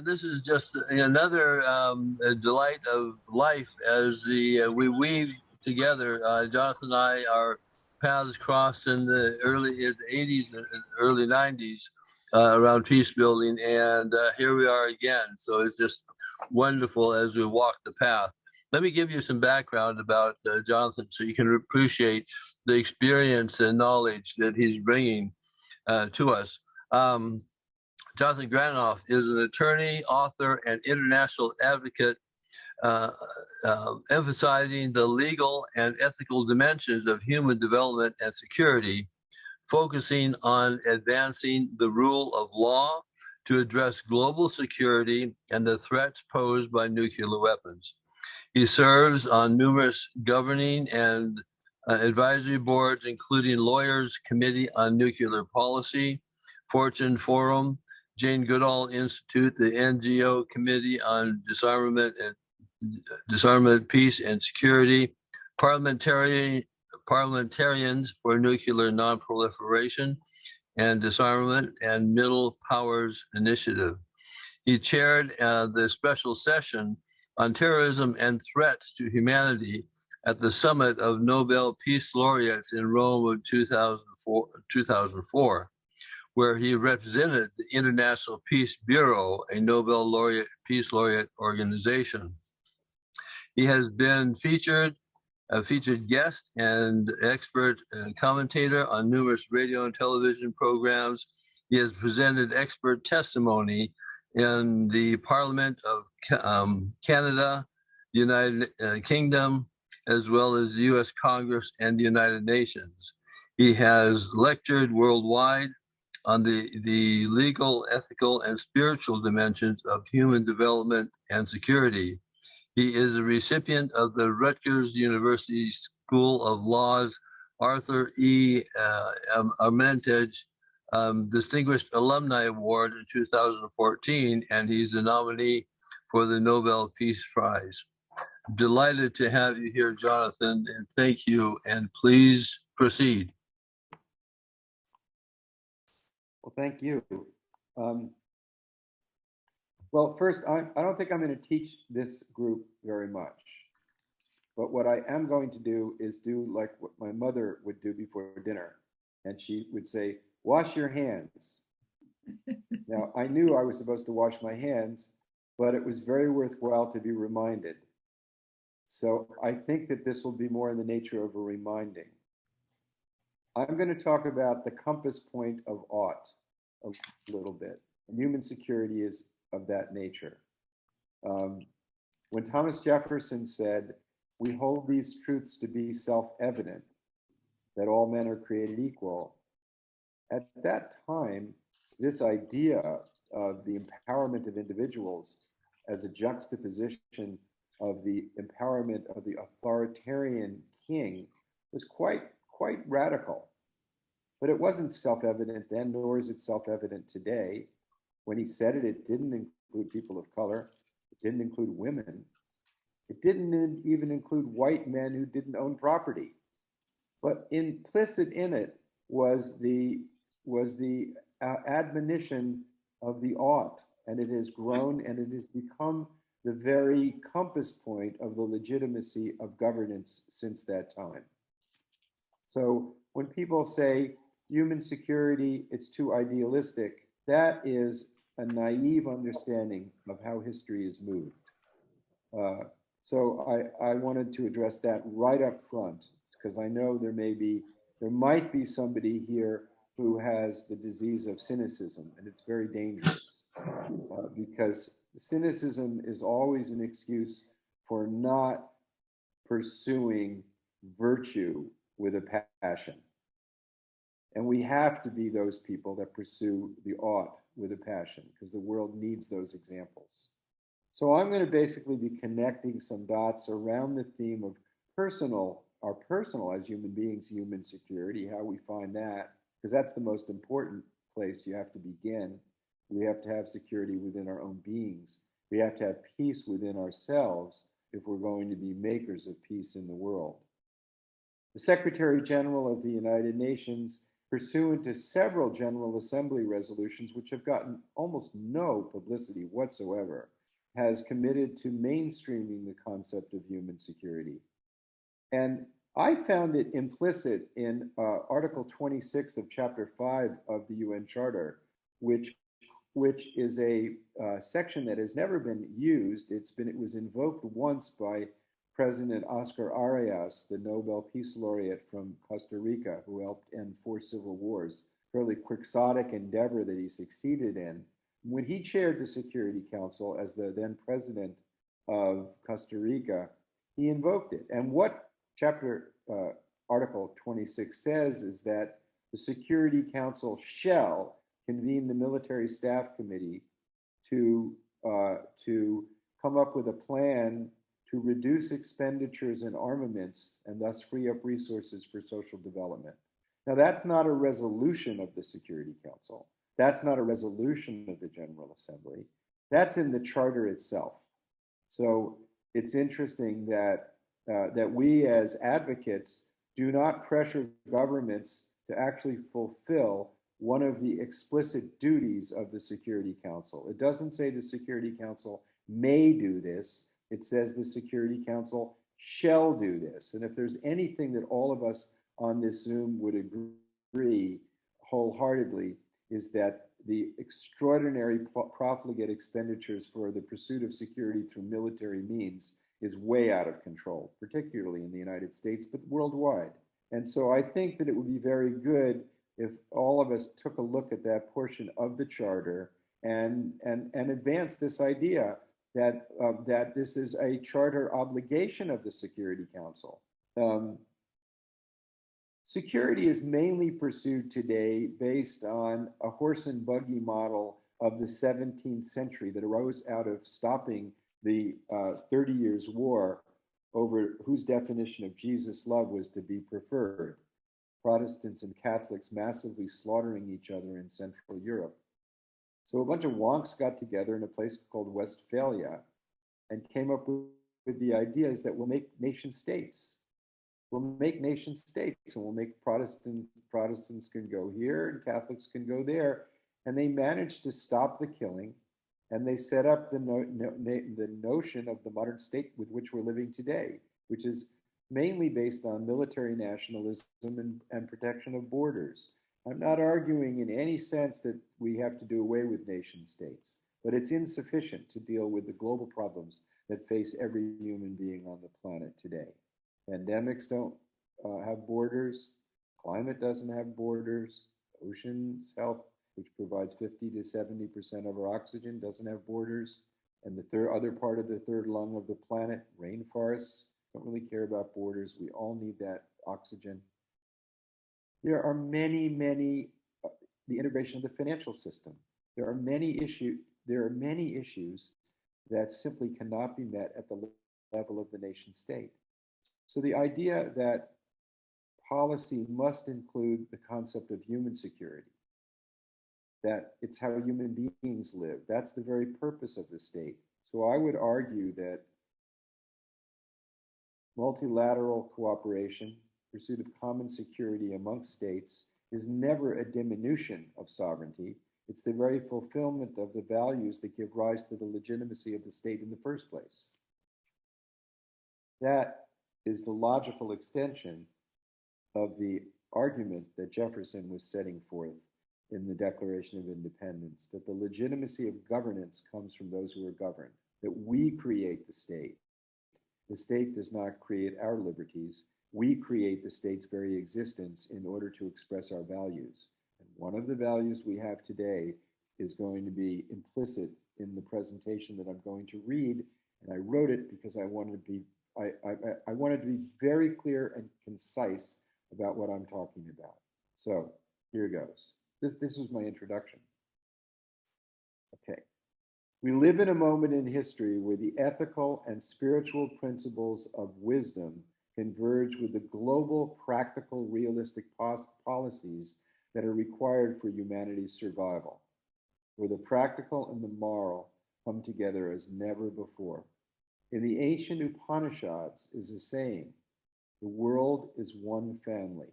and this is just another delight of life as we weave together. Jonathan and I, our paths crossed in the early 80s and early 90s around peace building, and here we are again. So it's just wonderful as we walk the path. Let me give you some background about Jonathan so you can appreciate the experience and knowledge that he's bringing to us. Jonathan Granoff is an attorney, author, and international advocate, emphasizing the legal and ethical dimensions of human development and security, focusing on advancing the rule of law to address global security and the threats posed by nuclear weapons. He serves on numerous governing and advisory boards, including Lawyers Committee on Nuclear Policy, Fortune Forum, Jane Goodall Institute, the NGO Committee on Disarmament, Peace, and Security, Parliamentarians for Nuclear Nonproliferation and Disarmament, and Middle Powers Initiative. He chaired the special session on terrorism and threats to humanity at the summit of Nobel Peace Laureates in Rome of 2004, where he represented the International Peace Bureau, a Nobel laureate, Peace Laureate organization. He has been a featured guest and expert commentator on numerous radio and television programs. He has presented expert testimony in the Parliament of Canada, the United Kingdom, as well as the U.S. Congress and the United Nations. He has lectured worldwide on the legal, ethical, and spiritual dimensions of human development and security. He is a recipient of the Rutgers University School of Law's Arthur E. Armitage Distinguished Alumni Award in 2014, and he's a nominee for the Nobel Peace Prize. Delighted to have you here, Jonathan, and thank you, and please proceed. Well, thank you. Well, first, I don't think I'm going to teach this group very much, but what I am going to do is do like what my mother would do before dinner, and she would say, wash your hands. Now, I knew I was supposed to wash my hands, but it was very worthwhile to be reminded. So I think that this will be more in the nature of a reminding. I'm going to talk about the compass point of ought a little bit. And human security is of that nature. When Thomas Jefferson said, "We hold these truths to be self-evident, that all men are created equal," at that time, this idea of the empowerment of individuals as a juxtaposition of the empowerment of the authoritarian king was quite radical. But it wasn't self-evident then, nor is it self-evident today. When he said it, it didn't include people of color. It didn't include women. It didn't even include white men who didn't own property. But implicit in it was the admonition of the ought, and it has grown and it has become the very compass point of the legitimacy of governance since that time. So when people say human security, it's too idealistic, that is a naive understanding of how history is moved. So I wanted to address that right up front, because I know there might be somebody here who has the disease of cynicism, and it's very dangerous because cynicism is always an excuse for not pursuing virtue with a passion. And we have to be those people that pursue the ought with a passion, because the world needs those examples. So I'm going to basically be connecting some dots around the theme of our personal as human beings, human security, how we find that, because that's the most important place you have to begin. We have to have security within our own beings. We have to have peace within ourselves if we're going to be makers of peace in the world. The Secretary General of the United Nations pursuant to several General Assembly resolutions, which have gotten almost no publicity whatsoever, has committed to mainstreaming the concept of human security. And I found it implicit in Article 26 of Chapter 5 of the UN Charter, which is a section that has never been used. It was invoked once by President Oscar Arias, the Nobel Peace Laureate from Costa Rica, who helped end 4 civil wars, fairly quixotic endeavor that he succeeded in. When he chaired the Security Council as the then president of Costa Rica, he invoked it. And what Article 26 says is that the Security Council shall convene the Military Staff Committee to come up with a plan to reduce expenditures in armaments and thus free up resources for social development. Now, that's not a resolution of the Security Council. That's not a resolution of the General Assembly. That's in the charter itself. So it's interesting that we as advocates do not pressure governments to actually fulfill one of the explicit duties of the Security Council. It doesn't say the Security Council may do this. It says the Security Council shall do this. And if there's anything that all of us on this Zoom would agree wholeheartedly, is that the extraordinary profligate expenditures for the pursuit of security through military means is way out of control, particularly in the United States, but worldwide. And so I think that it would be very good if all of us took a look at that portion of the charter and advance this idea that this is a charter obligation of the Security Council. Security is mainly pursued today based on a horse and buggy model of the 17th century that arose out of stopping the 30 Years' War over whose definition of Jesus' love was to be preferred. Protestants and Catholics massively slaughtering each other in Central Europe. So a bunch of wonks got together in a place called Westphalia and came up with the ideas that we'll make nation states. We'll make nation states, and we'll make Protestants can go here and Catholics can go there. And they managed to stop the killing, and they set up the notion of the modern state with which we're living today, which is mainly based on military nationalism and protection of borders. I'm not arguing in any sense that we have to do away with nation states, but it's insufficient to deal with the global problems that face every human being on the planet today. Pandemics don't have borders. Climate doesn't have borders. Oceans health, which provides 50 to 70% of our oxygen, doesn't have borders. And the other part of the third lung of the planet, rainforests, don't really care about borders. We all need that oxygen. There are many, the integration of the financial system. There are many issues that simply cannot be met at the level of the nation state. So the idea that policy must include the concept of human security, that it's how human beings live, that's the very purpose of the state. So I would argue that multilateral cooperation, pursuit of common security amongst states, is never a diminution of sovereignty. It's the very fulfillment of the values that give rise to the legitimacy of the state in the first place. That is the logical extension of the argument that Jefferson was setting forth in the Declaration of Independence, that the legitimacy of governance comes from those who are governed, that we create the state. The state does not create our liberties. We create the state's very existence in order to express our values. And one of the values we have today is going to be implicit in the presentation that I'm going to read. And I wrote it because I wanted to be very clear and concise about what I'm talking about. So here goes. This was my introduction. Okay. We live in a moment in history where the ethical and spiritual principles of wisdom converge with the global, practical, realistic policies that are required for humanity's survival, where the practical and the moral come together as never before. In the ancient Upanishads is a saying, the world is one family.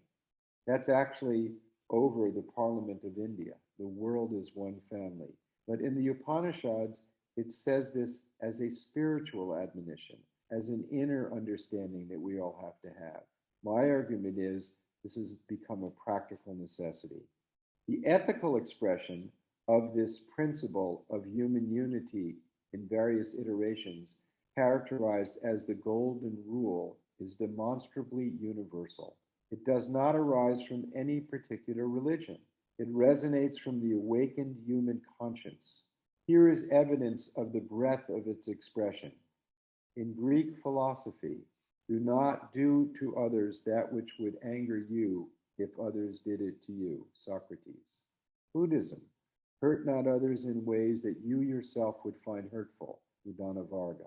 That's actually over the Parliament of India. The world is one family. But in the Upanishads, it says this as a spiritual admonition, as an inner understanding that we all have to have. My argument is this has become a practical necessity. The ethical expression of this principle of human unity in various iterations, characterized as the golden rule, is demonstrably universal. It does not arise from any particular religion. It resonates from the awakened human conscience. Here is evidence of the breadth of its expression. In Greek philosophy, do not do to others that which would anger you if others did it to you, Socrates. Buddhism, hurt not others in ways that you yourself would find hurtful, Udana Varga.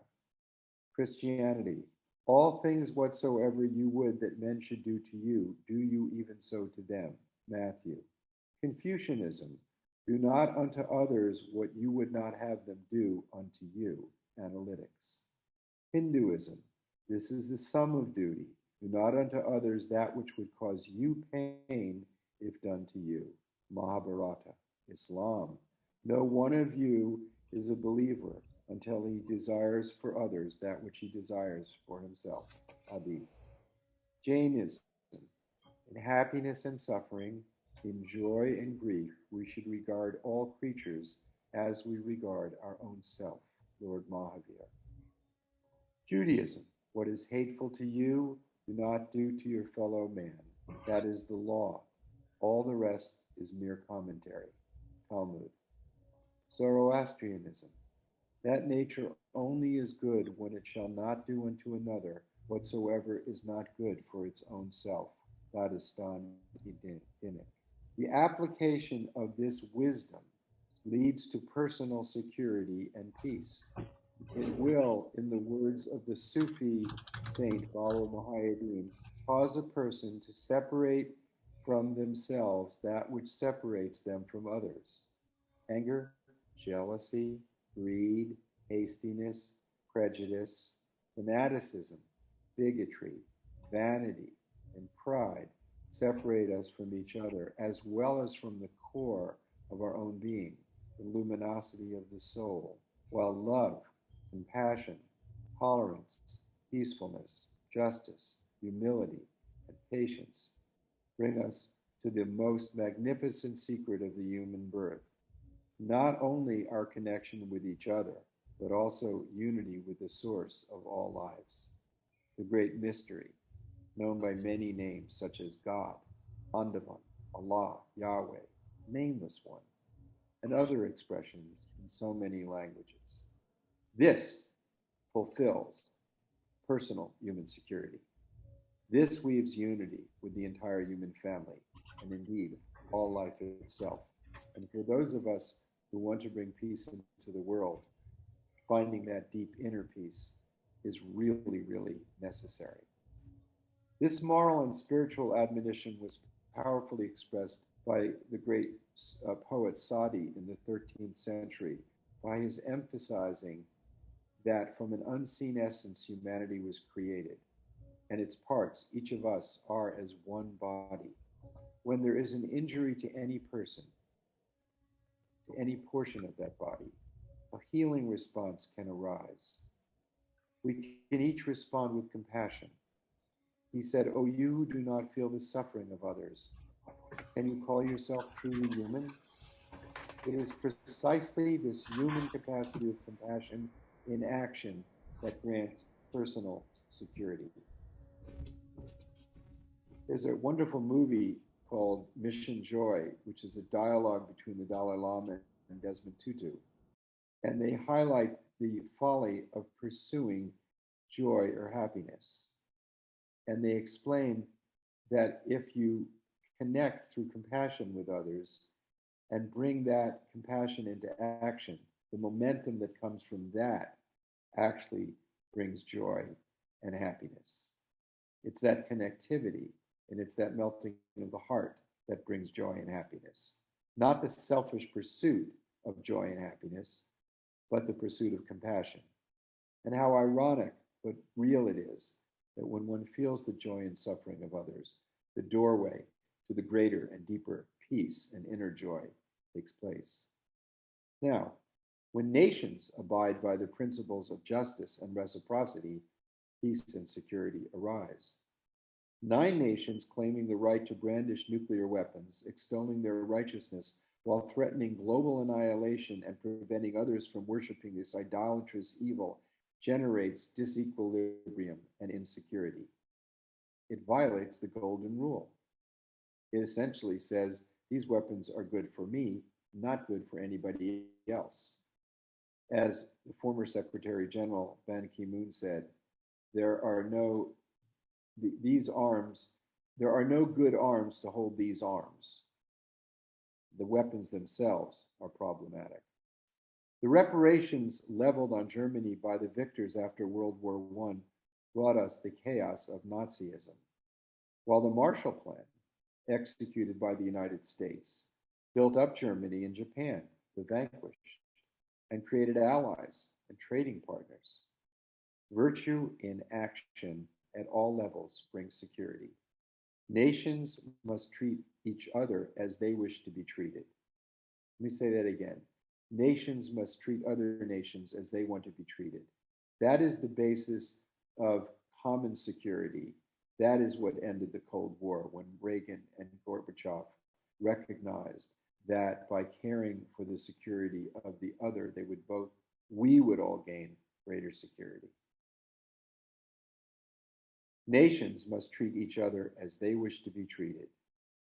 Christianity, all things whatsoever you would that men should do to you, do you even so to them, Matthew. Confucianism, do not unto others what you would not have them do unto you, Analytics. Hinduism, this is the sum of duty. Do not unto others that which would cause you pain if done to you. Mahabharata. Islam, no one of you is a believer until he desires for others that which he desires for himself. Hadith. Jainism, in happiness and suffering, in joy and grief, we should regard all creatures as we regard our own self. Lord Mahavir. Judaism, what is hateful to you, do not do to your fellow man. That is the law. All the rest is mere commentary. Talmud. Zoroastrianism, that nature only is good when it shall not do unto another whatsoever is not good for its own self. Dadistan Hinic. The application of this wisdom leads to personal security and peace. It will, in the words of the Sufi saint Baba Muhammad, cause a person to separate from themselves that which separates them from others. Anger, jealousy, greed, hastiness, prejudice, fanaticism, bigotry, vanity, and pride separate us from each other, as well as from the core of our own being, the luminosity of the soul, while love, compassion, tolerance, peacefulness, justice, humility, and patience bring us to the most magnificent secret of the human birth. Not only our connection with each other, but also unity with the source of all lives. The great mystery, known by many names such as God, Andavan, Allah, Yahweh, Nameless One, and other expressions in so many languages. This fulfills personal human security. This weaves unity with the entire human family, and indeed, all life itself. And for those of us who want to bring peace into the world, finding that deep inner peace is really, really necessary. This moral and spiritual admonition was powerfully expressed by the great poet Sadi in the 13th century by his emphasizing that from an unseen essence humanity was created, and its parts, each of us, are as one body. When there is an injury to any person, to any portion of that body, a healing response can arise. We can each respond with compassion. He said, "O you who do not feel the suffering of others, can you call yourself truly human?" It is precisely this human capacity of compassion in action that grants personal security. There's a wonderful movie called Mission Joy, which is a dialogue between the Dalai Lama and Desmond Tutu. And they highlight the folly of pursuing joy or happiness. And they explain that if you connect through compassion with others and bring that compassion into action, the momentum that comes from that actually brings joy and happiness. It's that connectivity and it's that melting of the heart that brings joy and happiness. Not the selfish pursuit of joy and happiness, but the pursuit of compassion. And how ironic but real it is that when one feels the joy and suffering of others, the doorway to the greater and deeper peace and inner joy takes place. Now, when nations abide by the principles of justice and reciprocity, peace and security arise. 9 nations claiming the right to brandish nuclear weapons, extolling their righteousness while threatening global annihilation and preventing others from worshiping this idolatrous evil, generates disequilibrium and insecurity. It violates the golden rule. It essentially says these weapons are good for me, not good for anybody else. As the former Secretary General Ban Ki-moon said, there are no good arms to hold these arms. The weapons themselves are problematic. The reparations leveled on Germany by the victors after World War I brought us the chaos of Nazism, while the Marshall Plan, executed by the United States, built up Germany and Japan, the vanquished, and created allies and trading partners. Virtue in action at all levels brings security. Nations must treat each other as they wish to be treated. Let me say that again. Nations must treat other nations as they want to be treated. That is the basis of common security. That is what ended the Cold War when Reagan and Gorbachev recognized that by caring for the security of the other, we would all gain greater security. Nations must treat each other as they wish to be treated.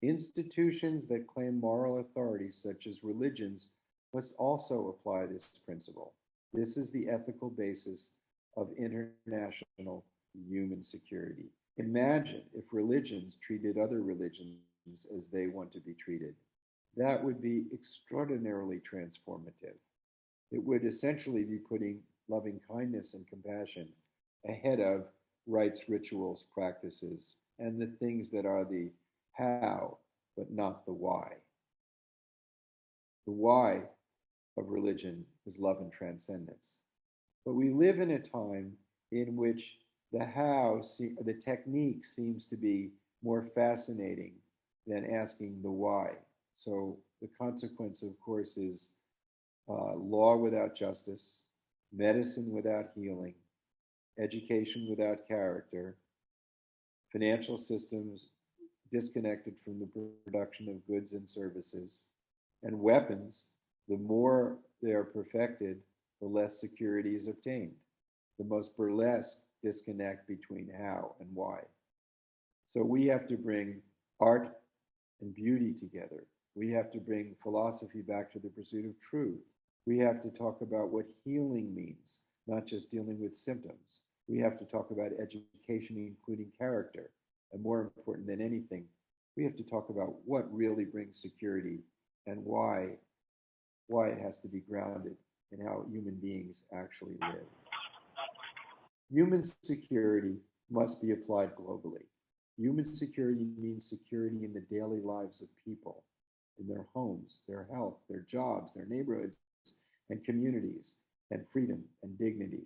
Institutions that claim moral authority, such as religions, must also apply this principle. This is the ethical basis of international human security. Imagine if religions treated other religions as they want to be treated. That would be extraordinarily transformative. It would essentially be putting loving kindness and compassion ahead of rites, rituals, practices, and the things that are the how, but not the why. The why of religion is love and transcendence. But we live in a time in which the how, the technique seems to be more fascinating than asking the why. So the consequence, of course, is law without justice, medicine without healing, education without character, financial systems disconnected from the production of goods and services, and weapons. The more they are perfected, the less security is obtained. The most burlesque disconnect between how and why. So we have to bring art and beauty together. We have to bring philosophy back to the pursuit of truth. We have to talk about what healing means, not just dealing with symptoms. We have to talk about education, including character. And more important than anything, we have to talk about what really brings security and why it has to be grounded in how human beings actually live. Human security must be applied globally. Human security means security in the daily lives of people, in their homes, their health, their jobs, their neighborhoods, and communities, and freedom and dignity.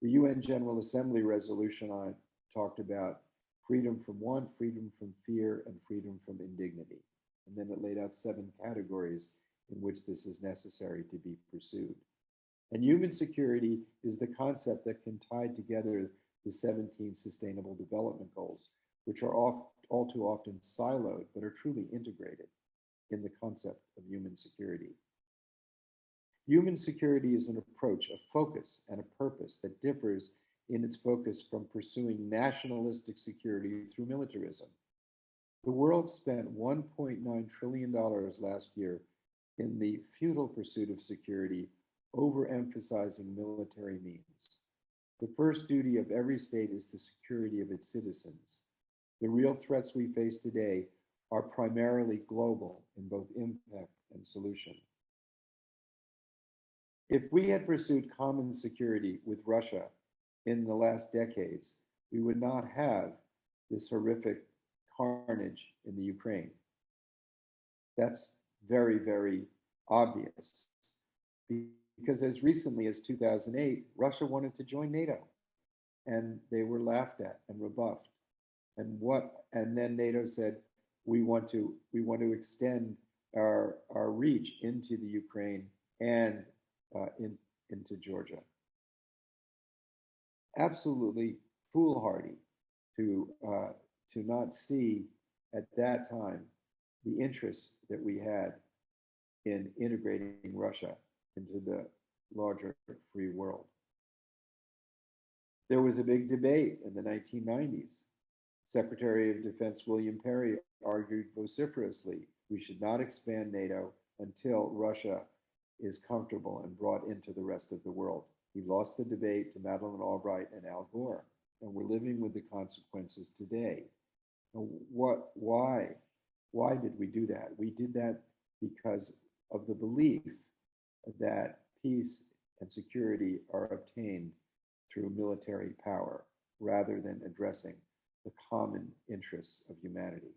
The UN General Assembly resolution I talked about freedom from want, freedom from fear, and freedom from indignity. And then it laid out 7 categories in which this is necessary to be pursued. And human security is the concept that can tie together the 17 Sustainable Development Goals, which are all too often siloed, but are truly integrated in the concept of human security. Human security is an approach, a focus, and a purpose that differs in its focus from pursuing nationalistic security through militarism. The world spent $1.9 trillion last year in the futile pursuit of security, overemphasizing military means. The first duty of every state is the security of its citizens. The real threats we face today are primarily global in both impact and solution. If we had pursued common security with Russia in the last decades, we would not have this horrific carnage in the Ukraine. That's very, very obvious. Because as recently as 2008, Russia wanted to join NATO, and they were laughed at and rebuffed. And then NATO said, we want to extend our reach into the Ukraine and into Georgia. Absolutely foolhardy to not see at that time the interest that we had in integrating Russia into the larger free world. There was a big debate in the 1990s. Secretary of Defense William Perry argued vociferously we should not expand NATO until Russia is comfortable and brought into the rest of the world. He lost the debate to Madeleine Albright and Al Gore, and we're living with the consequences today. Why did we do that? We did that because of the belief that peace and security are obtained through military power rather than addressing the common interests of humanity.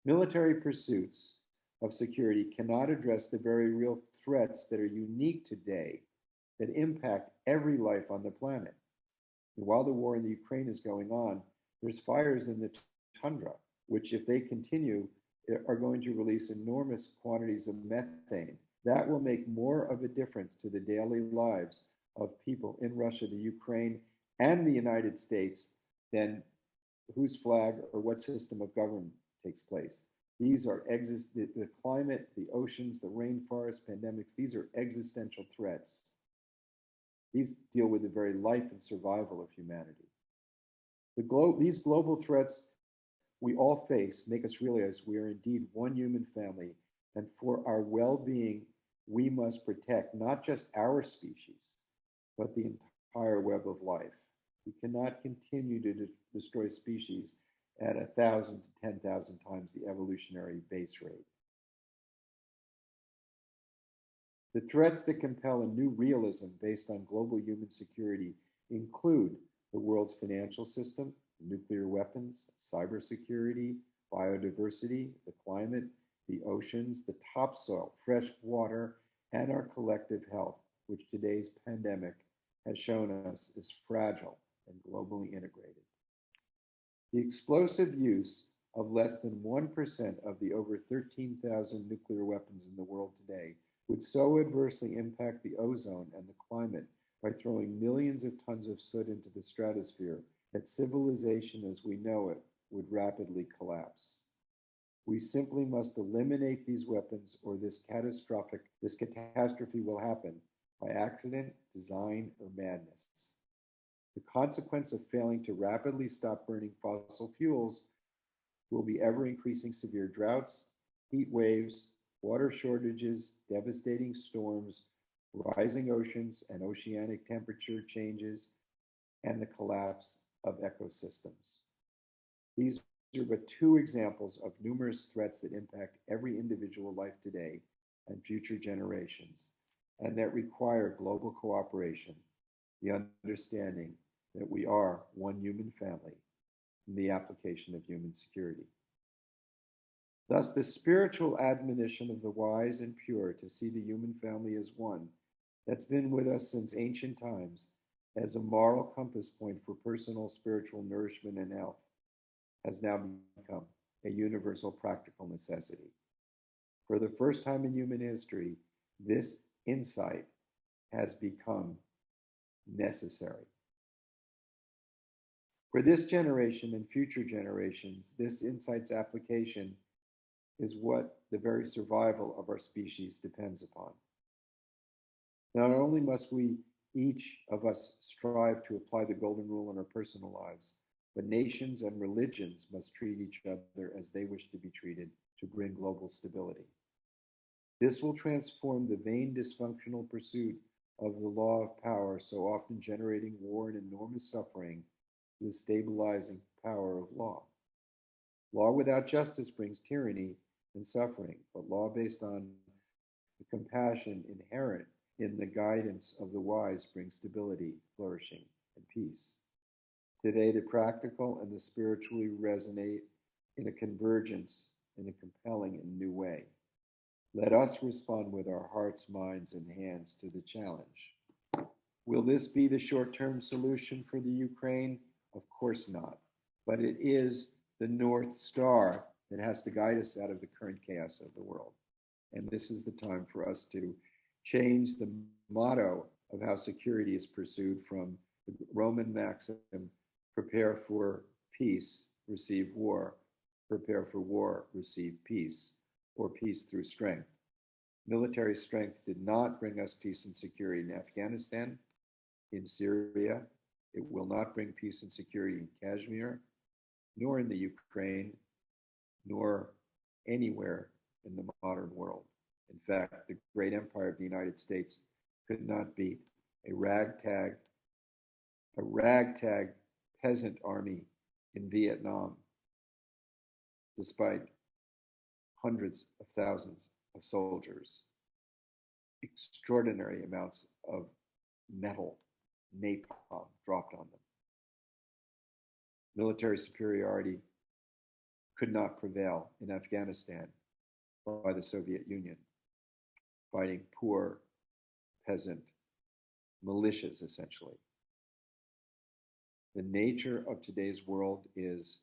Military pursuits of security cannot address the very real threats that are unique today that impact every life on the planet. And while the war in the Ukraine is going on, there's fires in the tundra, which, if they continue, are going to release enormous quantities of methane. That will make more of a difference to the daily lives of people in Russia, the Ukraine, and the United States than whose flag or what system of government takes place. These are the climate, the oceans, the rainforest, pandemics. These are existential threats. These deal with the very life and survival of humanity. These global threats we all face make us realize we are indeed one human family, and for our well-being, we must protect not just our species, but the entire web of life. We cannot continue to destroy species at 1,000 to 10,000 times the evolutionary base rate. The threats that compel a new realism based on global human security include the world's financial system, nuclear weapons, cybersecurity, biodiversity, the climate, the oceans, the topsoil, fresh water, and our collective health, which today's pandemic has shown us is fragile and globally integrated. The explosive use of less than 1% of the over 13,000 nuclear weapons in the world today would so adversely impact the ozone and the climate by throwing millions of tons of soot into the stratosphere that civilization as we know it would rapidly collapse. We simply must eliminate these weapons or this catastrophe will happen by accident, design, or madness. The consequence of failing to rapidly stop burning fossil fuels will be ever-increasing severe droughts, heat waves, water shortages, devastating storms, rising oceans and oceanic temperature changes, and the collapse of ecosystems. These are but two examples of numerous threats that impact every individual life today and future generations, and that require global cooperation, the understanding that we are one human family in the application of human security. Thus, the spiritual admonition of the wise and pure to see the human family as one that's been with us since ancient times as a moral compass point for personal spiritual nourishment and health has now become a universal practical necessity. For the first time in human history, this insight has become necessary. For this generation and future generations, this insight's application is what the very survival of our species depends upon. Not only must we, each of us, strive to apply the golden rule in our personal lives, but nations and religions must treat each other as they wish to be treated to bring global stability. This will transform the vain dysfunctional pursuit of the law of power, so often generating war and enormous suffering, to the stabilizing power of law. Law without justice brings tyranny and suffering, but law based on the compassion inherent in the guidance of the wise brings stability, flourishing, and peace. Today, the practical and the spiritually resonate in a convergence in a compelling and new way. Let us respond with our hearts, minds, and hands to the challenge. Will this be the short-term solution for the Ukraine? Of course not. But it is the North Star that has to guide us out of the current chaos of the world. And this is the time for us to change the motto of how security is pursued from the Roman maxim, prepare for peace, receive war, prepare for war, receive peace, or peace through strength. Military strength did not bring us peace and security in Afghanistan, in Syria. It will not bring peace and security in Kashmir, nor in the Ukraine, nor anywhere in the modern world. In fact, the great empire of the United States could not beat a ragtag peasant army in Vietnam, despite hundreds of thousands of soldiers, extraordinary amounts of metal, napalm dropped on them. Military superiority could not prevail in Afghanistan by the Soviet Union, fighting poor peasant militias, essentially. The nature of today's world is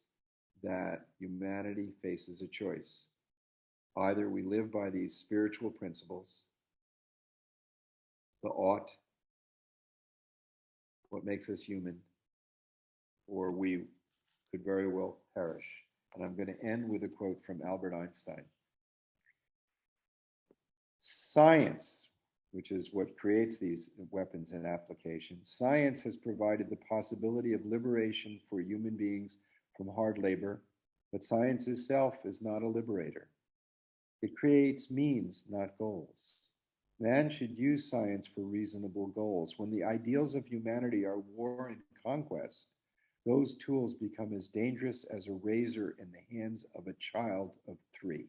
that humanity faces a choice. Either we live by these spiritual principles, the ought, what makes us human, or we could very well perish. And I'm going to end with a quote from Albert Einstein. Science, which is what creates these weapons and applications, science has provided the possibility of liberation for human beings from hard labor, but science itself is not a liberator. It creates means, not goals. Man should use science for reasonable goals. When the ideals of humanity are war and conquest, those tools become as dangerous as a razor in the hands of a child of 3.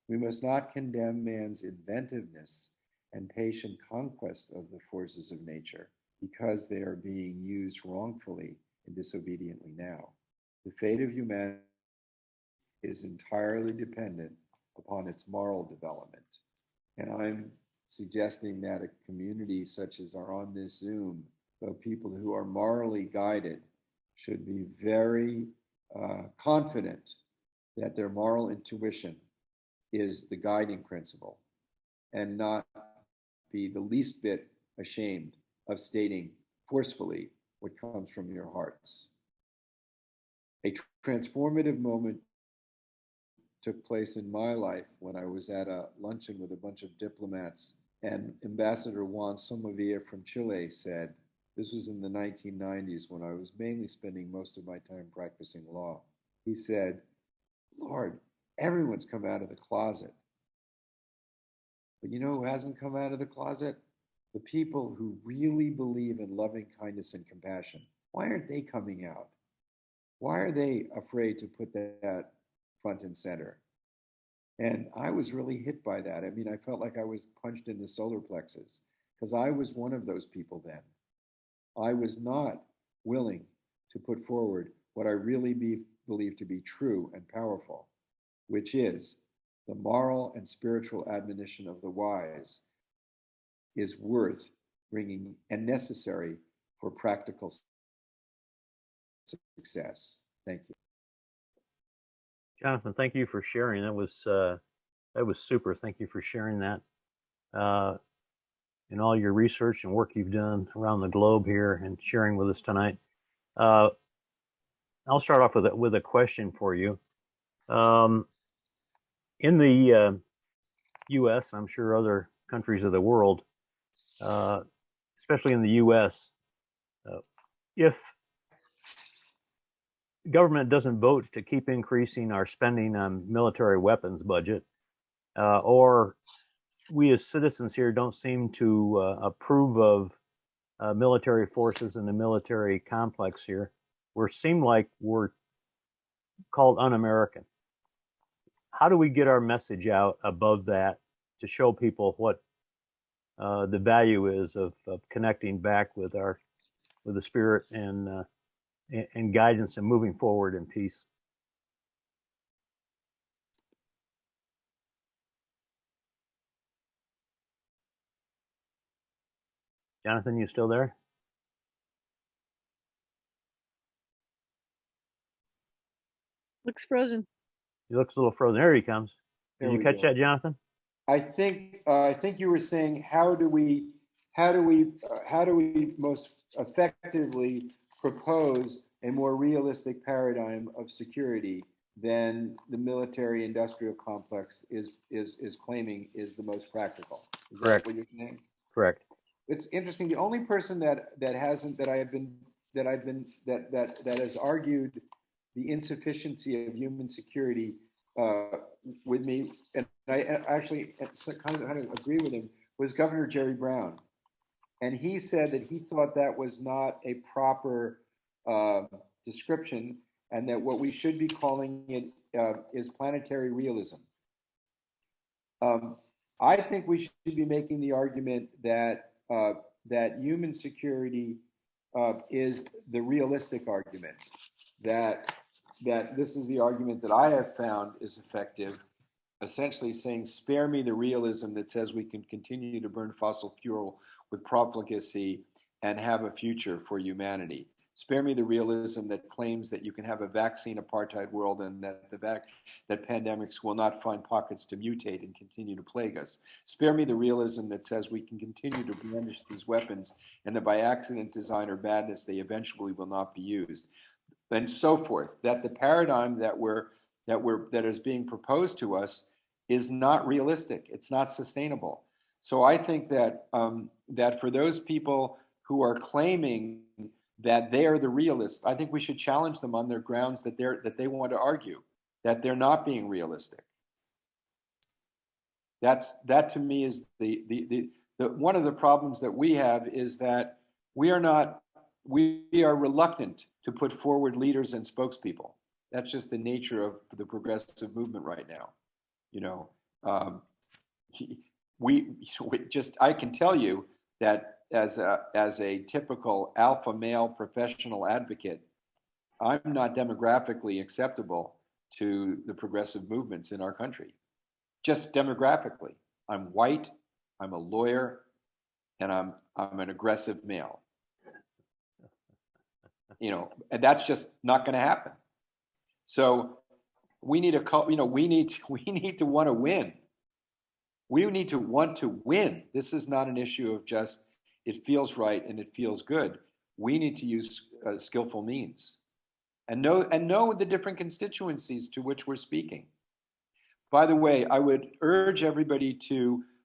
We must not condemn man's inventiveness and patient conquest of the forces of nature because they are being used wrongfully and disobediently now. The fate of humanity is entirely dependent upon its moral development. And I'm suggesting that a community such as are on this Zoom, of people who are morally guided, should be very confident that their moral intuition is the guiding principle and not be the least bit ashamed of stating forcefully what comes from your hearts. A transformative moment took place in my life when I was at a luncheon with a bunch of diplomats, and Ambassador Juan Somavia from Chile said, this was in the 1990s when I was mainly spending most of my time practicing law. He said, Lord, everyone's come out of the closet. But you know who hasn't come out of the closet? The people who really believe in loving kindness and compassion. Why aren't they coming out? Why are they afraid to put that front and center? And I was really hit by that. I mean, I felt like I was punched in the solar plexus because I was one of those people then. I was not willing to put forward what I really believe to be true and powerful, which is the moral and spiritual admonition of the wise is worth bringing and necessary for practical success. Thank you. Jonathan, thank you for sharing. That was super. Thank you for sharing that. And all your research and work you've done around the globe here and sharing with us tonight. I'll start off with a question for you. In the U.S., I'm sure other countries of the world, especially in the U.S., if government doesn't vote to keep increasing our spending on military weapons budget, or we as citizens here don't seem to approve of military forces and the military complex here, seem like we're called un-American. How do we get our message out above that to show people what the value is of connecting back with the spirit and guidance and moving forward in peace? Jonathan, you still there? looks frozen. He looks a little frozen. There he comes. There Did you we catch go. that, Jonathan? I think you were saying how do we most effectively propose a more realistic paradigm of security than the military industrial complex is claiming is the most practical. Is Correct. that what you're saying? Correct. It's interesting. The only person that has argued the insufficiency of human security with me, and I actually kind of agree with him, was Governor Jerry Brown, and he said that he thought that was not a proper description, and that what we should be calling it is planetary realism. I think we should be making the argument that that human security is the realistic argument. That this is the argument that I have found is effective, essentially saying, spare me the realism that says we can continue to burn fossil fuel with profligacy and have a future for humanity. Spare me the realism that claims that you can have a vaccine apartheid world and that that pandemics will not find pockets to mutate and continue to plague us. Spare me the realism that says we can continue to brandish these weapons and that by accident, design, or badness, they eventually will not be used, and so forth. That the paradigm that is being proposed to us is not realistic. It's not sustainable. So I think that that for those people who are claiming that they are the realists, I think we should challenge them on their grounds that they want to argue that they're not being realistic. That to me is the one of the problems that we have is that we are reluctant to put forward leaders and spokespeople. That's just the nature of the progressive movement right now. You know, I can tell you that as a typical alpha male professional advocate, I'm not demographically acceptable to the progressive movements in our country. Just demographically, I'm white, I'm a lawyer, and I'm an aggressive male. You know, and that's just not going to happen. So we need we need to want to win. We need to want to win. This is not an issue of just it feels right and it feels good. We need to use skillful means and know the different constituencies to which we're speaking. By the way, I would urge everybody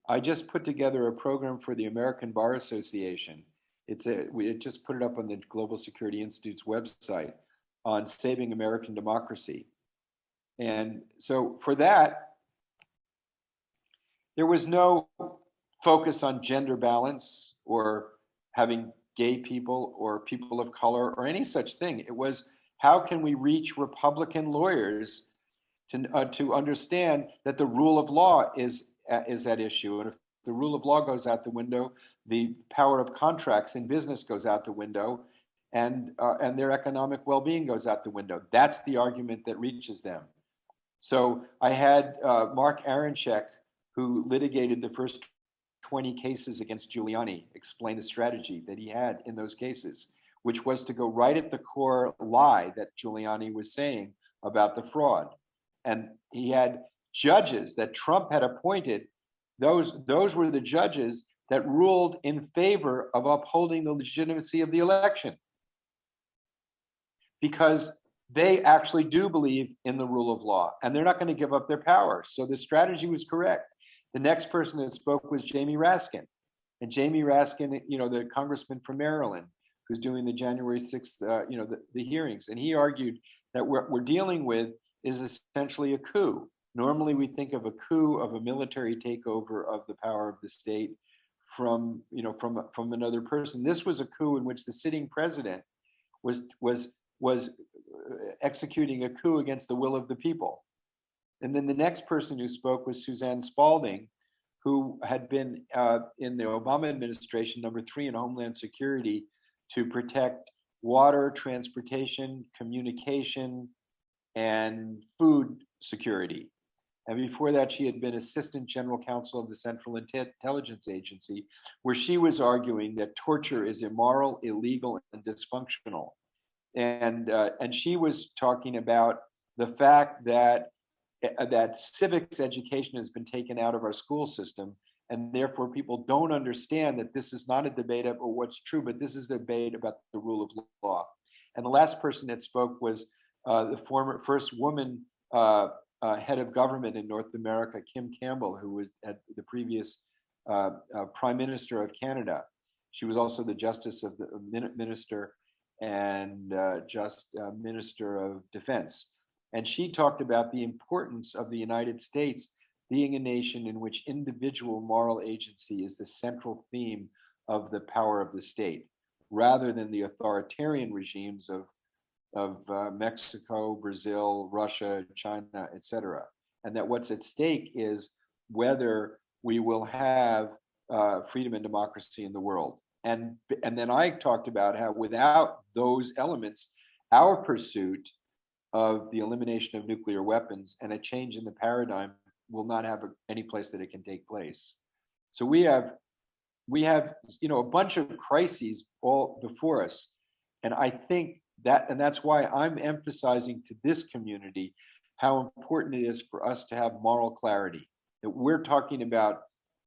I just put together a program for the American Bar Association. We just put it up on the Global Security Institute's website on saving American democracy. And so for that, there was no focus on gender balance or having gay people or people of color or any such thing. It was, how can we reach Republican lawyers to understand that the rule of law is at issue? And if the rule of law goes out the window, the power of contracts in business goes out the window, and their economic well-being goes out the window. That's the argument that reaches them. So I had Mark Aronchek, who litigated the first 20 cases against Giuliani, explain the strategy that he had in those cases, which was to go right at the core lie that Giuliani was saying about the fraud. And he had judges that Trump had appointed. Those were the judges that ruled in favor of upholding the legitimacy of the election, because they actually do believe in the rule of law and they're not going to give up their power. So the strategy was correct. The next person that spoke was Jamie Raskin. And Jamie Raskin, the congressman from Maryland, who's doing the January 6th, the hearings. And he argued that what we're dealing with is essentially a coup. Normally we think of a coup, of a military takeover of the power of the state from another person. This was a coup in which the sitting president was executing a coup against the will of the people. And then the next person who spoke was Suzanne Spalding, who had been in the Obama administration, number 3 in Homeland Security, to protect water, transportation, communication, and food security. And before that, she had been Assistant General Counsel of the Central Intelligence Agency, where she was arguing that torture is immoral, illegal, and dysfunctional. And she was talking about the fact that civics education has been taken out of our school system, and therefore people don't understand that this is not a debate about what's true, but this is a debate about the rule of law. And the last person that spoke was the first woman head of government in North America, Kim Campbell, who was at the previous Prime Minister of Canada. She was also the Justice of the Minister and Minister of Defense. And she talked about the importance of the United States being a nation in which individual moral agency is the central theme of the power of the state, rather than the authoritarian regimes of Mexico, Brazil, Russia, China, etc. And that what's at stake is whether we will have freedom and democracy in the world. And then I talked about how without those elements, our pursuit of the elimination of nuclear weapons and a change in the paradigm will not have any place that it can take place. So we have a bunch of crises all before us, and I think that's why I'm emphasizing to this community how important it is for us to have moral clarity. That we're talking about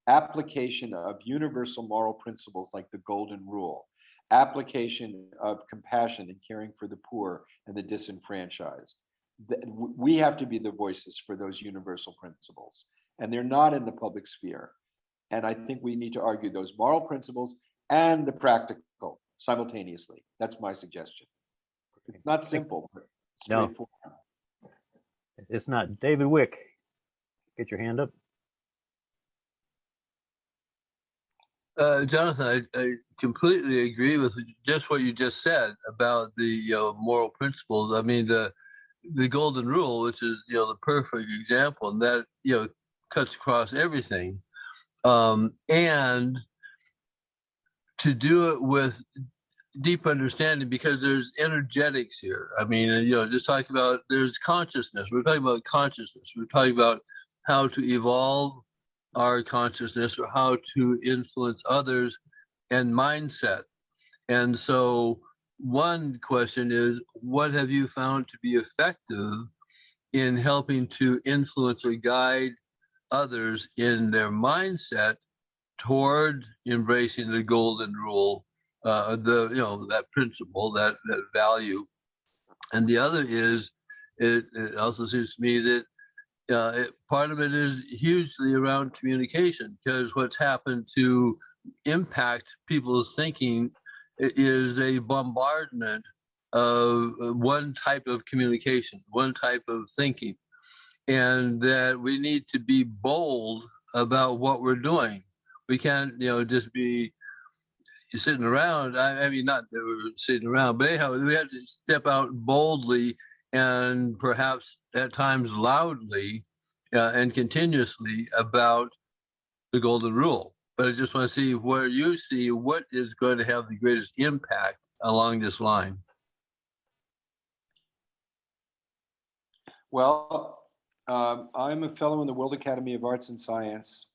application of universal moral principles like the Golden Rule, application of compassion and caring for the poor and the disenfranchised. We have to be the voices for those universal principles, and they're not in the public sphere. And I think we need to argue those moral principles and the practical simultaneously. That's my suggestion. It's not simple, but straightforward. No, it's not. David Wick, get your hand up. Jonathan, I completely agree with just what you just said about the moral principles. I mean, the Golden Rule, which is the perfect example, and that cuts across everything, and to do it with deep understanding, because there's energetics here. I mean, just talking about there's consciousness. We're talking about consciousness. We're talking about how to evolve our consciousness or how to influence others and mindset. And so one question is, what have you found to be effective in helping to influence or guide others in their mindset toward embracing the Golden Rule, that principle, that value? And the other is, it also seems to me that part of it is hugely around communication, because what's happened to impact people's thinking is a bombardment of one type of communication, one type of thinking, and that we need to be bold about what we're doing. We can't, just be sitting around. I mean, not that we're sitting around, but anyhow, we have to step out boldly and perhaps at times loudly and continuously about the Golden Rule. But I just want to see where you see what is going to have the greatest impact along this line. Well, I'm a fellow in the World Academy of Arts and Science,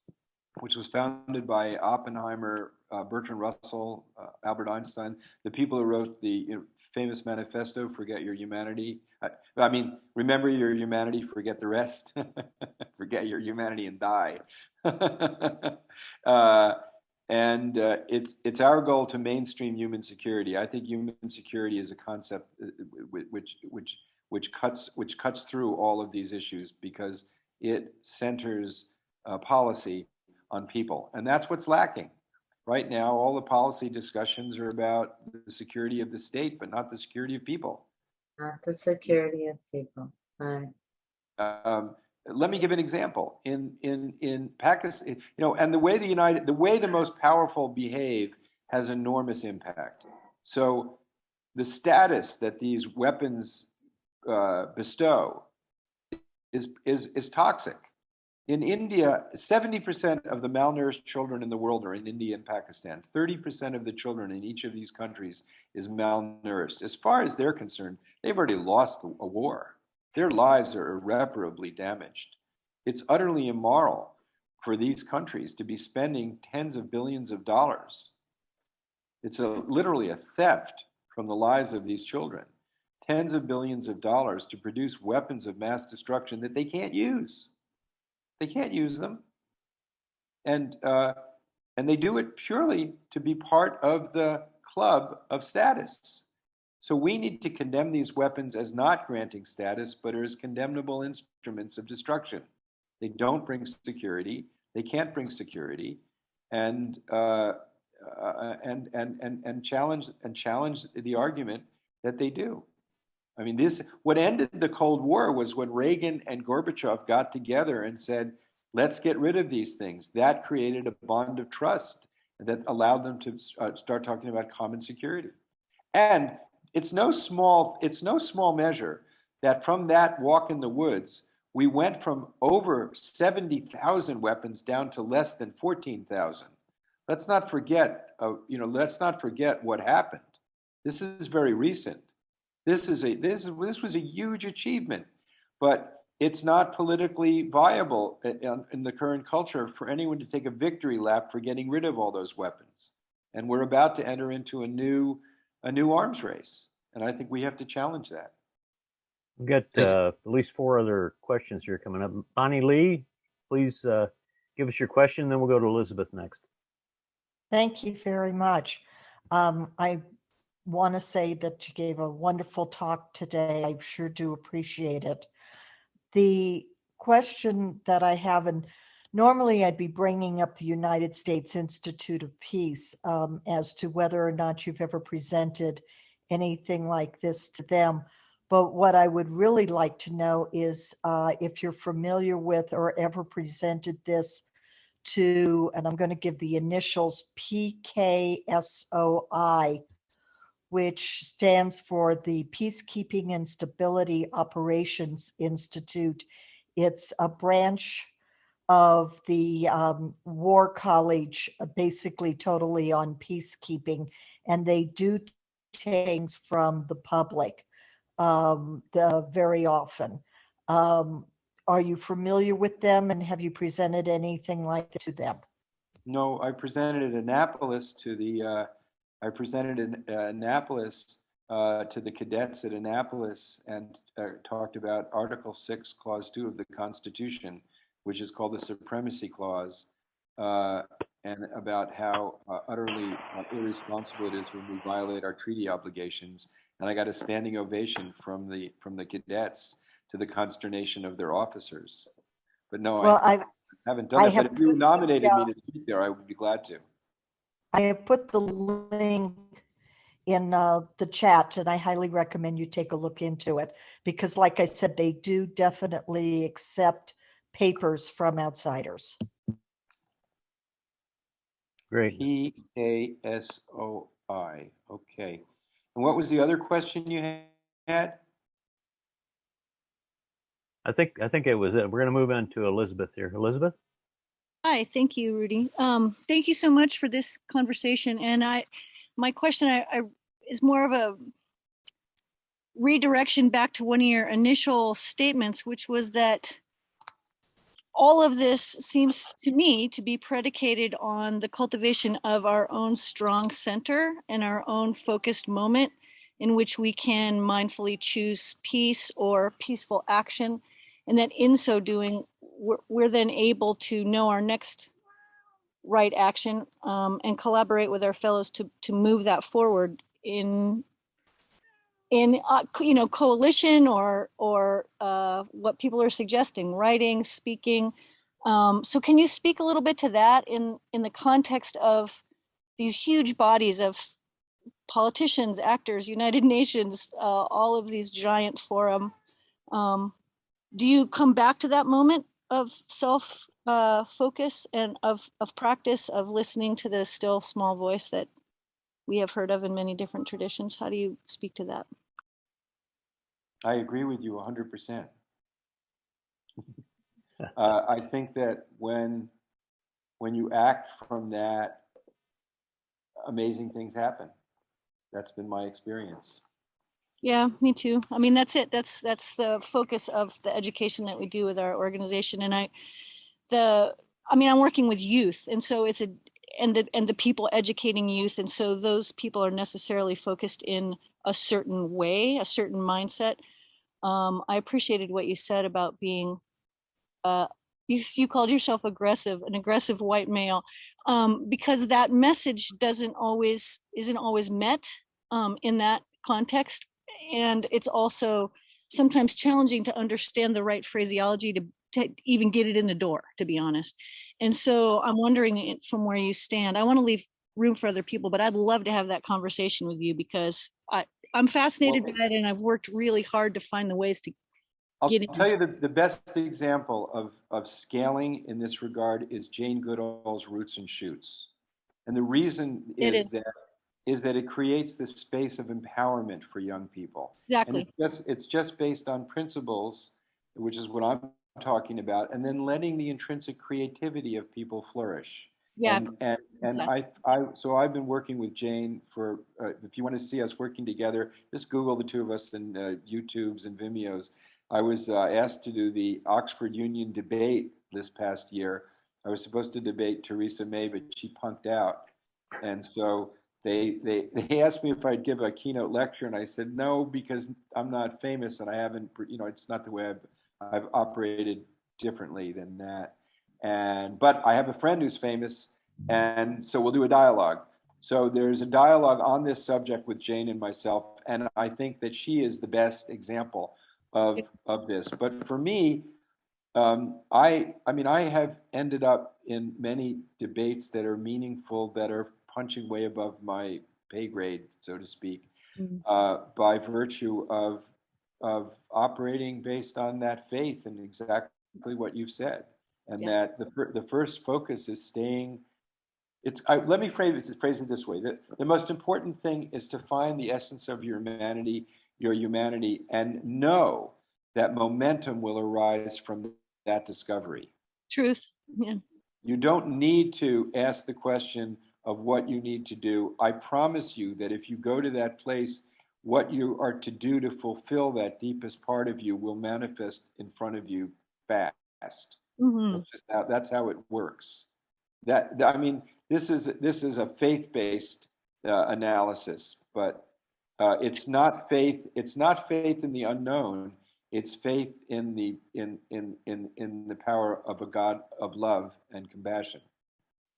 which was founded by Oppenheimer, Bertrand Russell, Albert Einstein, the people who wrote the famous manifesto, Forget Your Humanity. Remember your humanity, forget the rest. Forget your humanity and die. It's our goal to mainstream human security. I think human security is a concept which cuts through all of these issues, because it centers policy on people, and that's what's lacking. Right now, all the policy discussions are about the security of the state, but not the security of people. Not the security of people. Right. Let me give an example. In Pakistan, and the way the most powerful behave has enormous impact. So the status that these weapons bestow is toxic. In India, 70% of the malnourished children in the world are in India and Pakistan. 30% of the children in each of these countries is malnourished. As far as they're concerned, they've already lost a war. Their lives are irreparably damaged. It's utterly immoral for these countries to be spending tens of billions of dollars. It's literally a theft from the lives of these children tens of billions of dollars to produce weapons of mass destruction that they can't use. They can't use them. And they do it purely to be part of the club of status. So we need to condemn these weapons as not granting status, but as condemnable instruments of destruction. They don't bring security. They can't bring security, and challenge the argument that they do. I mean, what ended the Cold War was when Reagan and Gorbachev got together and said, let's get rid of these things. That created a bond of trust that allowed them to start talking about common security. And it's no small measure that from that walk in the woods, we went from over 70,000 weapons down to less than 14,000. Let's not forget, what happened. This is very recent. This was a huge achievement, but it's not politically viable in the current culture for anyone to take a victory lap for getting rid of all those weapons. And we're about to enter into a new arms race, and I think we have to challenge that. We've got at least 4 other questions here coming up. Bonnie Lee, please give us your question, then we'll go to Elizabeth next. Thank you very much. I want to say that you gave a wonderful talk today. I sure do appreciate it. The question that I have, and normally I'd be bringing up the United States Institute of Peace as to whether or not you've ever presented anything like this to them. But what I would really like to know is if you're familiar with or ever presented this to, and I'm going to give the initials PKSOI, which stands for the Peacekeeping and Stability Operations Institute. It's a branch of the War College, basically totally on peacekeeping, and they do things from the public very often. Are you familiar with them, and have you presented anything like that to them? No, I presented at Annapolis to the cadets at Annapolis and talked about Article 6, Clause 2 of the Constitution, which is called the Supremacy Clause, and about how utterly irresponsible it is when we violate our treaty obligations. And I got a standing ovation from the cadets, to the consternation of their officers. But no, well, I haven't done it. But if you nominated me to speak there, I would be glad to. I have put the link in the chat, and I highly recommend you take a look into it, because like I said, they do definitely accept papers from outsiders. Great. PKSOI. Okay. And what was the other question you had? I think it was it. We're going to move on to Elizabeth here. Elizabeth? Hi, thank you, Rudy. Thank you so much for this conversation. And my question is more of a redirection back to one of your initial statements, which was that all of this seems to me to be predicated on the cultivation of our own strong center and our own focused moment in which we can mindfully choose peace or peaceful action. And that in so doing, we're then able to know our next right action and collaborate with our fellows to move that forward in coalition or what people are suggesting, writing, speaking. So can you speak a little bit to that in the context of these huge bodies of politicians, actors, United Nations, all of these giant forum? Do you come back to that moment of self focus and of practice of listening to the still small voice that we have heard of in many different traditions? How do you speak to that? I agree with you 100%. I think that when you act from that, amazing things happen. That's been my experience. Yeah, me too. I mean, that's it. That's the focus of the education that we do with our organization. And I'm working with youth, and so and the people educating youth, and so those people are necessarily focused in a certain way, a certain mindset. I appreciated what you said about being, you called yourself aggressive, an aggressive white male, because that message isn't always met in that context. And it's also sometimes challenging to understand the right phraseology to even get it in the door, to be honest. And so I'm wondering from where you stand, I want to leave room for other people, but I'd love to have that conversation with you because I'm fascinated by it, and I've worked really hard to find the ways to I'll get it. tell you the best example of scaling in this regard is Jane Goodall's Roots and Shoots. And the reason is that it creates this space of empowerment for young people. Exactly. And it's just based on principles, which is what I'm talking about, and then letting the intrinsic creativity of people flourish. Yeah. And exactly. so I've been working with Jane for, if you want to see us working together, just Google the two of us in YouTubes and Vimeos. I was asked to do the Oxford Union debate this past year. I was supposed to debate Theresa May, but she punked out. And so they asked me if I'd give a keynote lecture, and I said no, because I'm not famous and I haven't, it's not the way I've operated differently than that. But I have a friend who's famous, and so we'll do a dialogue. So there's a dialogue on this subject with Jane and myself, and I think that she is the best example of this. But for me, I mean, I have ended up in many debates that are meaningful, that are punching way above my pay grade, so to speak, by virtue of operating based on that faith and exactly what you've said, and that the first focus is staying. Let me phrase it this way: that the most important thing is to find the essence of your humanity, and know that momentum will arise from that discovery. Truth. Yeah. You don't need to ask the question of what you need to do. I promise you that if you go to that place, what you are to do to fulfill that deepest part of you will manifest in front of you fast. Mm-hmm. That's how it works. I mean, this is a faith-based analysis, but it's not faith. It's not faith in the unknown. It's faith in the power of a God of love and compassion.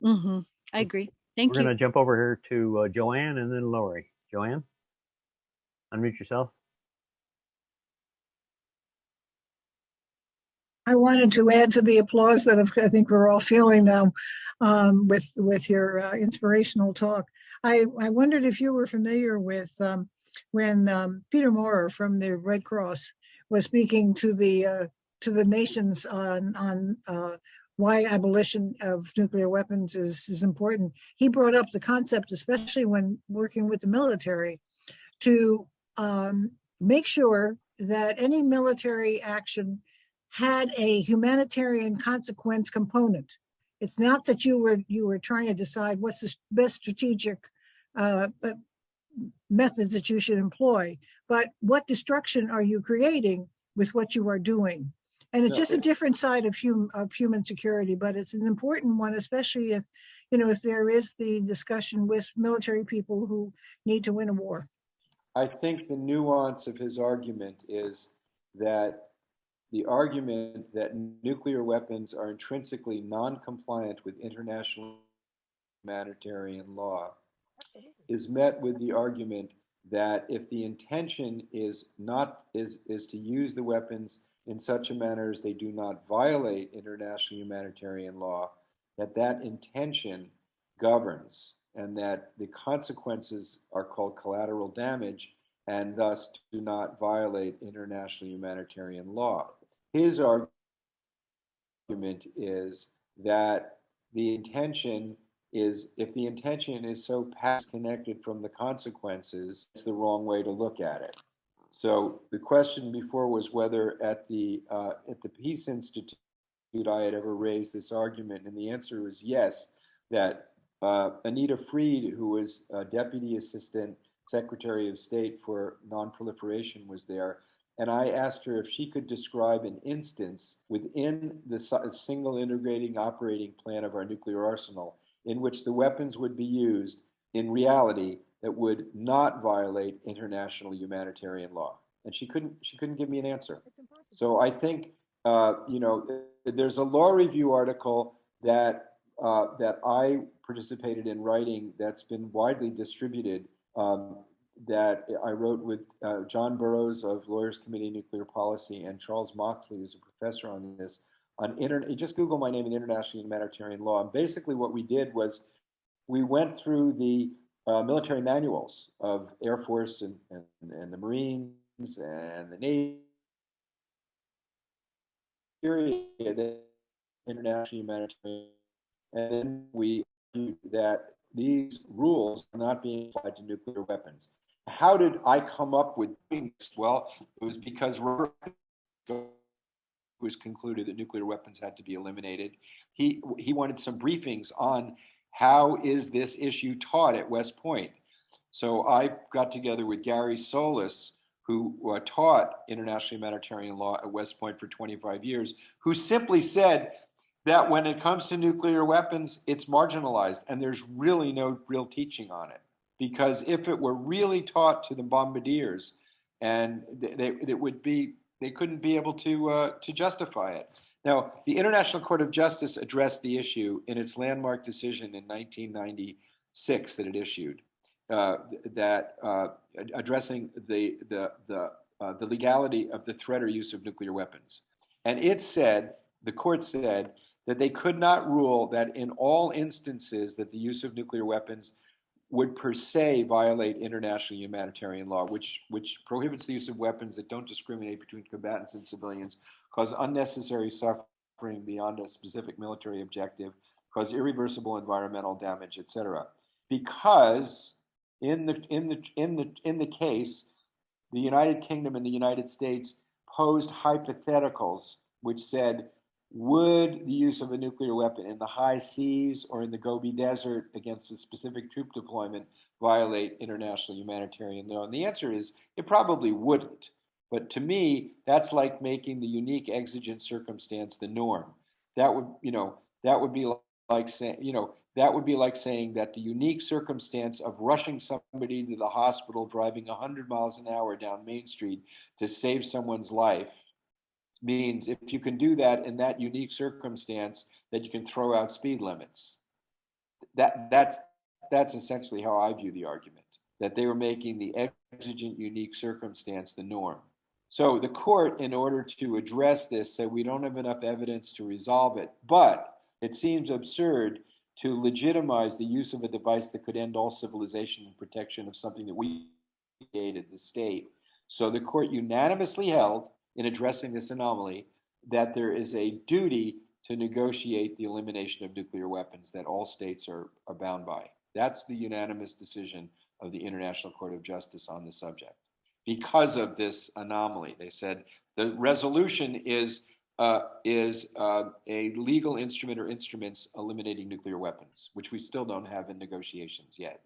Mm-hmm. I agree. Thank We're you. going to jump over here to Joanne and then Lori. Joanne, unmute yourself. I wanted to add to the applause that I think we're all feeling now with your inspirational talk. I wondered if you were familiar with when Peter Moore from the Red Cross was speaking to the nations on why abolition of nuclear weapons is important. He brought up the concept, especially when working with the military, to make sure that any military action had a humanitarian consequence component. It's not that you were trying to decide what's the best strategic methods that you should employ, but what destruction are you creating with what you are doing? And it's just a different side of human security, but it's an important one, especially if there is the discussion with military people who need to win a war. I think the nuance of his argument is that the argument that nuclear weapons are intrinsically non-compliant with international humanitarian law is met with the argument that if the intention is to use the weapons in such a manner as they do not violate international humanitarian law, that intention governs, and that the consequences are called collateral damage and thus do not violate international humanitarian law. His argument is that the intention is, if the intention is so past connected from the consequences, it's the wrong way to look at it. So the question before was whether at the Peace Institute I had ever raised this argument, and the answer was yes. That Anita Freed, who was Deputy Assistant Secretary of State for Nonproliferation, was there, and I asked her if she could describe an instance within the single integrating operating plan of our nuclear arsenal in which the weapons would be used in reality that would not violate international humanitarian law? And she couldn't give me an answer. So I think, there's a law review article that I participated in writing that's been widely distributed, that I wrote with John Burroughs of Lawyers Committee on Nuclear Policy and Charles Moxley, who's a professor on this. You just Google my name in international humanitarian law. And basically what we did was we went through the military manuals of Air Force and the Marines and the Navy, international humanitarian, and then we argued that these rules are not being applied to nuclear weapons. How did I come up with doing this? Well, it was because was concluded that nuclear weapons had to be eliminated. He wanted some briefings on how is this issue taught at West Point. So I got together with Gary Solis, who taught international humanitarian law at West Point for 25 years, who simply said that when it comes to nuclear weapons, it's marginalized and there's really no real teaching on it. Because if it were really taught to the bombardiers, and they couldn't be able to justify it. Now, the International Court of Justice addressed the issue in its landmark decision in 1996 that it issued, addressing the legality of the threat or use of nuclear weapons. And the court said that they could not rule that in all instances that the use of nuclear weapons would per se violate international humanitarian law, which prohibits the use of weapons that don't discriminate between combatants and civilians, cause unnecessary suffering beyond a specific military objective, cause irreversible environmental damage, etc. Because in the case, the United Kingdom and the United States posed hypotheticals which said, would the use of a nuclear weapon in the high seas or in the Gobi Desert against a specific troop deployment violate international humanitarian law? And the answer is, it probably wouldn't. But to me, that's like making the unique exigent circumstance the norm. That would be like saying that the unique circumstance of rushing somebody to the hospital driving 100 miles an hour down Main Street to save someone's life means if you can do that in that unique circumstance, that you can throw out speed limits. That's essentially how I view the argument, that they were making the exigent unique circumstance the norm. So the court, in order to address this, said we don't have enough evidence to resolve it, but it seems absurd to legitimize the use of a device that could end all civilization in protection of something that we created, the state. So the court unanimously held, in addressing this anomaly, that there is a duty to negotiate the elimination of nuclear weapons that all states are bound by. That's the unanimous decision of the International Court of Justice on the subject. Because of this anomaly, they said the resolution is a legal instrument or instruments eliminating nuclear weapons, which we still don't have in negotiations yet.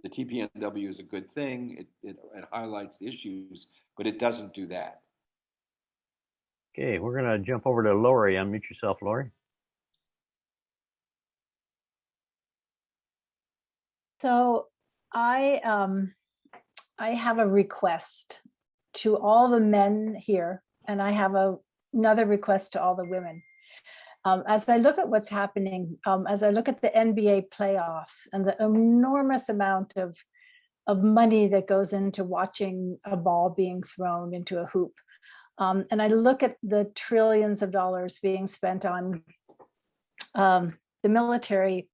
The TPNW is a good thing. It highlights the issues, but it doesn't do that. Okay, we're going to jump over to Lori. Unmute yourself, Lori. So I have a request to all the men here, and I have another request to all the women. As I look at what's happening, as I look at the NBA playoffs and the enormous amount of money that goes into watching a ball being thrown into a hoop, and I look at the trillions of dollars being spent on the military,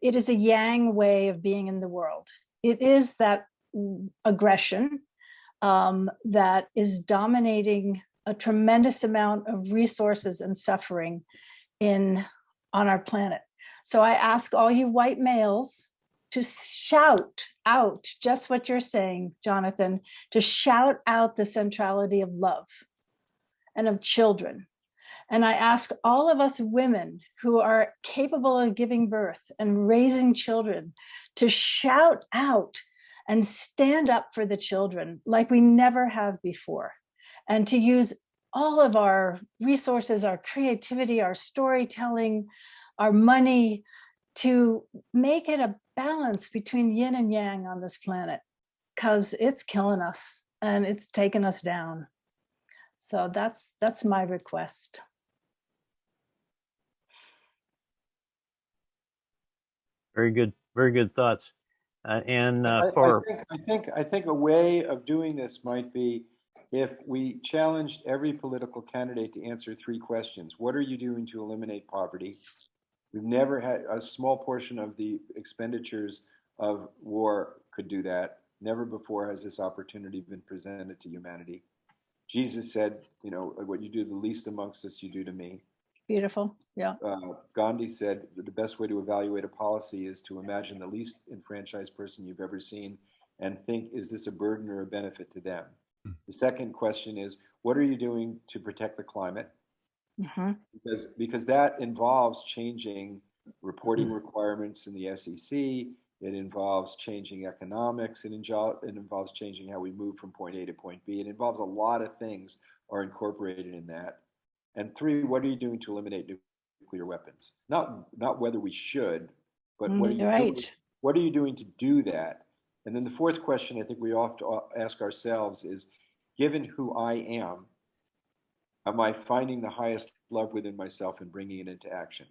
it is a yang way of being in the world. It is that aggression that is dominating a tremendous amount of resources and suffering on our planet. So I ask all you white males to shout out just what you're saying, Jonathan, to shout out the centrality of love and of children. And I ask all of us women who are capable of giving birth and raising children to shout out and stand up for the children like we never have before, and to use all of our resources, our creativity, our storytelling, our money to make it a balance between yin and yang on this planet, because it's killing us and it's taking us down. So that's my request. Very good thoughts. For I think a way of doing this might be if we challenged every political candidate to answer 3 questions. What are you doing to eliminate poverty? We've never had a small portion of the expenditures of war could do that. Never before has this opportunity been presented to humanity. Jesus said, you know, what you do to the least amongst us, you do to me. Beautiful. Yeah. Gandhi said the best way to evaluate a policy is to imagine the least enfranchised person you've ever seen and think, is this a burden or a benefit to them? The second question is, what are you doing to protect the climate? Mm-hmm. Because that involves changing reporting requirements in the SEC. It involves changing economics. It involves changing how we move from point A to point B. It involves a lot of things are incorporated in that. And 3, what are you doing to eliminate nuclear weapons? Not whether we should, but what are you doing? What are you doing to do that? And then the 4th question I think we ought to ask ourselves is, given who I am I finding the highest love within myself and bringing it into action?